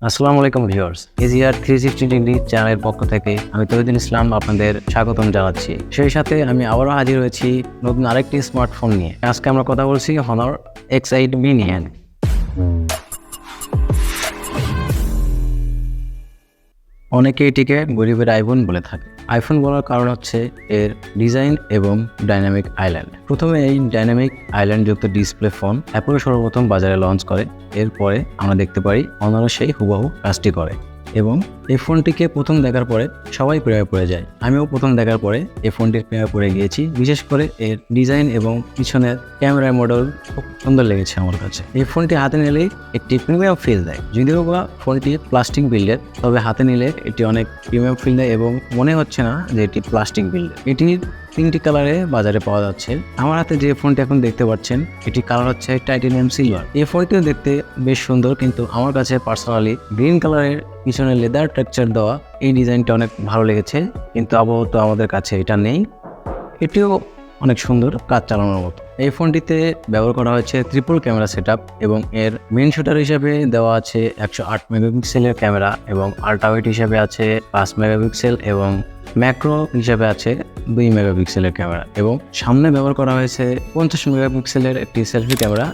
আসসালামু আলাইকুম viewers, AGR 360 degree চ্যানেলের পক্ষ থেকে আমি তহিদুল ইসলাম আপনাদের স্বাগতম জানাচ্ছি। সেই সাথে আমি আবারও হাজির হয়েছি নতুন আরেকটি স্মার্টফোন নিয়ে। আজকে আমরা কথা বলছি Honor X8 Mini। অনেকে এটিকে গরিবের আইফোন বলে থাকে। আইফোন বলার কারণ হচ্ছে এর ডিজাইন এবং ডাইনামিক আইল্যান্ড। প্রথমে এই ডাইনামিক আইল্যান্ড যুক্ত ডিসপ্লে ফোন অ্যাপল সর্বপ্রথম বাজারে লঞ্চ করে। এরপরে আমরা দেখতে পারি Honor সেই হুবহু কাজটি করে এবং এই ফোনটিকে প্রথম দেখার পরে সবাই প্রেমে পড়ে যায়। আমিও প্রথম দেখার পরে এই ফোনটির প্রেমে পড়ে গিয়েছি। বিশেষ করে এর ডিজাইন এবং পিছনের ক্যামেরা মডেল খুব সুন্দর লেগেছে আমার কাছে। এই ফোনটি হাতে নিলেই একটি প্রিমিয়াম ফিল দেয়। যদিও বা ফোনটি প্লাস্টিক বিল্ডের, তবে হাতে নিলে এটি অনেক প্রিমিয়াম ফিল দেয় এবং মনে হচ্ছে না যে এটি প্লাস্টিক বিল্ডের। এটির 3টি কালারে বাজারে পাওয়া যাচ্ছে। আমার হাতে যে ফোনটি এখন দেখতে পাচ্ছেন, এটি কালার হচ্ছে টাইটানিয়াম সিলভার। এই ফোনটিও দেখতে বেশ সুন্দর, কিন্তু আমার কাছে পার্সোনালি গ্রিন কালারের পিছনে লেদার টেক্সচার দেওয়া এই ডিজাইনটা অনেক ভালো লেগেছে, কিন্তু আপাতত আমাদের কাছে এটা নেই। এটিও অনেক সুন্দর, কাজ চালানোর মতো। এই ফোনটিতে ব্যবহার করা হয়েছে ট্রিপল ক্যামেরা সেটআপ এবং এর মেইন শুটার হিসেবে দেওয়া আছে 108 মেগাপিক্সেলের ক্যামেরা এবং আল্ট্রা ওয়াইড হিসেবে আছে 5 মেগাপিক্সেল এবং ম্যাক্রো হিসেবে আছে 2 মেগাপিক্সেলের ক্যামেরা এবং সামনে ব্যবহার করা হয়েছে 50 মেগাপিক্সেলের একটি সেলফি ক্যামেরা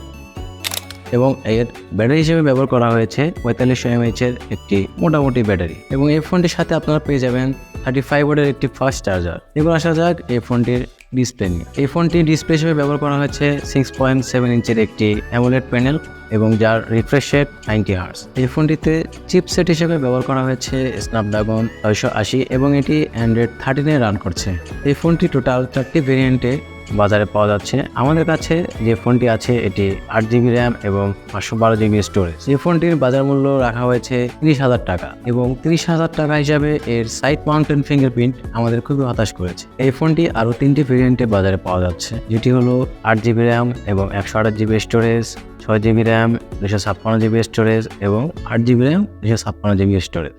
এবং এর ব্যাটারি হিসেবে ব্যবহার করা হয়েছে 4500 mAh এর একটি মোটামুটি ব্যাটারি এবং এই ফোনটির সাথে আপনারা পেয়ে যাবেন 35 ওয়াটের একটি ফাস্ট চার্জার। এবার আসা যাক এই ফোনটির ডিসপ্লে নিয়ে। এই ফোনটির ডিসপ্লে হিসেবে ব্যবহার করা হয়েছে 6.7 ইঞ্চের একটি অ্যামোলেড প্যানেল এবং যার রিফ্রেশ রেট 90 হার্টজ। এই ফোনটিতে চিপসেট হিসেবে ব্যবহার করা হয়েছে স্ন্যাপড্রাগন 680 এবং এটি অ্যান্ড্রয়েড 13 রান করছে। এই ফোনটি টোটাল 4টি ভেরিয়েন্টে বাজারে পাওয়া যাচ্ছে। আমাদের কাছে যে ফোনটি আছে এটি 8GB র্যাম এবং 512GB স্টোরেজ। এই ফোনটির বাজার মূল্য রাখা হয়েছে 30,000 টাকা এবং 30,000 টাকা হিসাবে এর সাইড মাউন্টেন ফিঙ্গারপ্রিন্ট আমাদের খুবই হতাশ করেছে। এই ফোনটি আরও 3টি ভেরিয়েন্টে বাজারে পাওয়া যাচ্ছে, যেটি হলো 8GB র্যাম এবং 128GB storage, 6GB RAM 256GB storage এবং 8GB র্যাম 256GB স্টোরেজ।